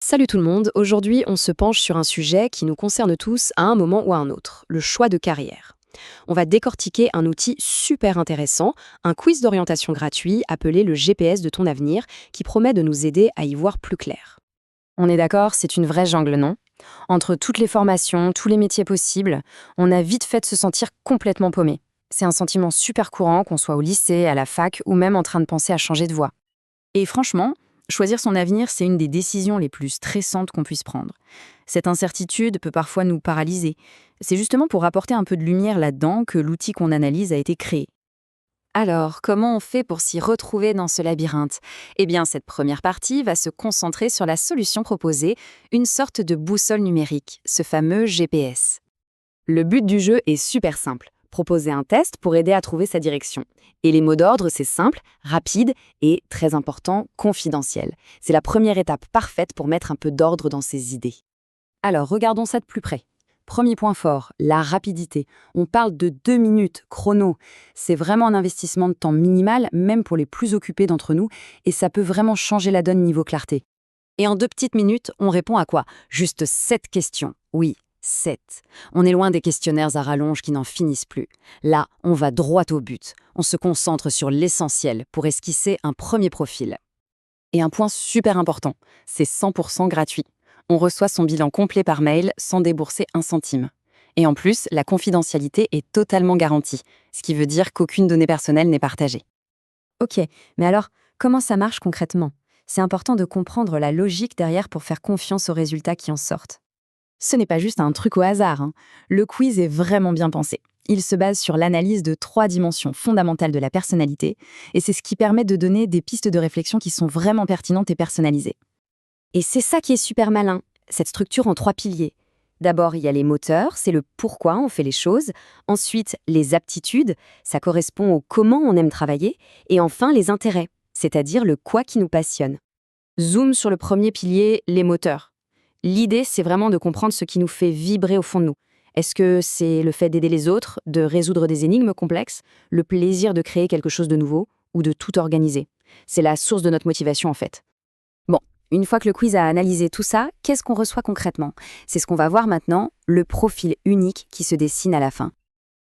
Salut tout le monde, aujourd'hui on se penche sur un sujet qui nous concerne tous à un moment ou à un autre, le choix de carrière. On va décortiquer un outil super intéressant, un quiz d'orientation gratuit appelé le GPS de ton avenir, qui promet de nous aider à y voir plus clair. On est d'accord, c'est une vraie jungle, non? Entre toutes les formations, tous les métiers possibles, on a vite fait de se sentir complètement paumé. C'est un sentiment super courant, qu'on soit au lycée, à la fac ou même en train de penser à changer de voie. Et franchement, choisir son avenir, c'est une des décisions les plus stressantes qu'on puisse prendre. Cette incertitude peut parfois nous paralyser. C'est justement pour apporter un peu de lumière là-dedans que l'outil qu'on analyse a été créé. Alors, comment on fait pour s'y retrouver dans ce labyrinthe? Eh bien, cette première partie va se concentrer sur la solution proposée, une sorte de boussole numérique, ce fameux GPS. Le but du jeu est super simple, proposer un test pour aider à trouver sa direction. Et les mots d'ordre, c'est simple, rapide et, très important, confidentiel. C'est la première étape parfaite pour mettre un peu d'ordre dans ses idées. Alors, regardons ça de plus près. Premier point fort, la rapidité. On parle de 2 minutes, chrono. C'est vraiment un investissement de temps minimal, même pour les plus occupés d'entre nous, et ça peut vraiment changer la donne niveau clarté. Et en 2 petites minutes, on répond à quoi? Juste 7 questions. Oui, 7. On est loin des questionnaires à rallonge qui n'en finissent plus. Là, on va droit au but. On se concentre sur l'essentiel pour esquisser un premier profil. Et un point super important, c'est 100% gratuit. On reçoit son bilan complet par mail sans débourser un centime. Et en plus, la confidentialité est totalement garantie, ce qui veut dire qu'aucune donnée personnelle n'est partagée. Ok, mais alors, comment ça marche concrètement? C'est important de comprendre la logique derrière pour faire confiance aux résultats qui en sortent. Ce n'est pas juste un truc au hasard, hein. Le quiz est vraiment bien pensé. Il se base sur l'analyse de 3 dimensions fondamentales de la personnalité, et c'est ce qui permet de donner des pistes de réflexion qui sont vraiment pertinentes et personnalisées. Et c'est ça qui est super malin, cette structure en 3 piliers. D'abord, il y a les moteurs, c'est le pourquoi on fait les choses. Ensuite, les aptitudes, ça correspond au comment on aime travailler. Et enfin, les intérêts, c'est-à-dire le quoi qui nous passionne. Zoom sur le premier pilier, les moteurs. L'idée, c'est vraiment de comprendre ce qui nous fait vibrer au fond de nous. Est-ce que c'est le fait d'aider les autres, de résoudre des énigmes complexes, le plaisir de créer quelque chose de nouveau ou de tout organiser? C'est la source de notre motivation en fait. Bon, une fois que le quiz a analysé tout ça, qu'est-ce qu'on reçoit concrètement? C'est ce qu'on va voir maintenant, le profil unique qui se dessine à la fin.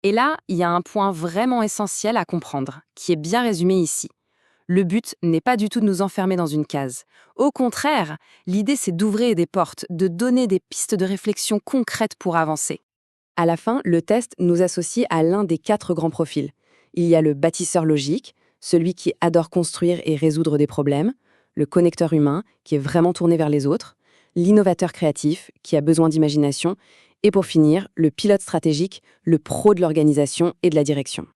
Et là, il y a un point vraiment essentiel à comprendre, qui est bien résumé ici. Le but n'est pas du tout de nous enfermer dans une case. Au contraire, l'idée c'est d'ouvrir des portes, de donner des pistes de réflexion concrètes pour avancer. À la fin, le test nous associe à l'un des 4 grands profils. Il y a le bâtisseur logique, celui qui adore construire et résoudre des problèmes, le connecteur humain, qui est vraiment tourné vers les autres, l'innovateur créatif, qui a besoin d'imagination, et pour finir, le pilote stratégique, le pro de l'organisation et de la direction.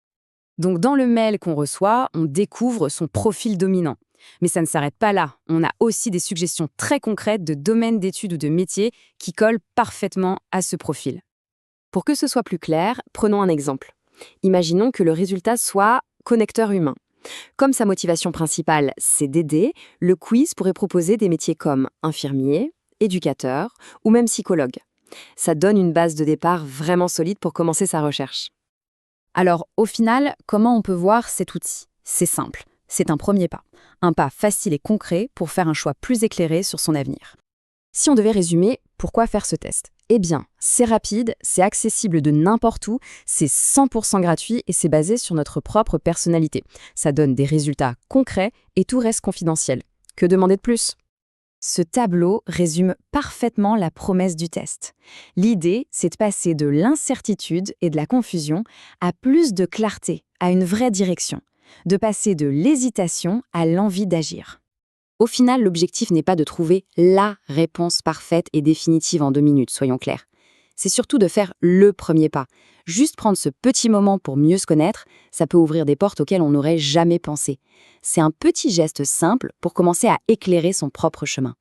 Donc dans le mail qu'on reçoit, on découvre son profil dominant. Mais ça ne s'arrête pas là. On a aussi des suggestions très concrètes de domaines d'études ou de métiers qui collent parfaitement à ce profil. Pour que ce soit plus clair, prenons un exemple. Imaginons que le résultat soit connecteur humain. Comme sa motivation principale, c'est d'aider, le quiz pourrait proposer des métiers comme infirmier, éducateur ou même psychologue. Ça donne une base de départ vraiment solide pour commencer sa recherche. Alors, au final, comment on peut voir cet outil? C'est simple, c'est un premier pas. Un pas facile et concret pour faire un choix plus éclairé sur son avenir. Si on devait résumer, pourquoi faire ce test? Eh bien, c'est rapide, c'est accessible de n'importe où, c'est 100% gratuit et c'est basé sur notre propre personnalité. Ça donne des résultats concrets et tout reste confidentiel. Que demander de plus? Ce tableau résume parfaitement la promesse du test. L'idée, c'est de passer de l'incertitude et de la confusion à plus de clarté, à une vraie direction. De passer de l'hésitation à l'envie d'agir. Au final, l'objectif n'est pas de trouver la réponse parfaite et définitive en 2 minutes, soyons clairs. C'est surtout de faire le premier pas. Juste prendre ce petit moment pour mieux se connaître, ça peut ouvrir des portes auxquelles on n'aurait jamais pensé. C'est un petit geste simple pour commencer à éclairer son propre chemin.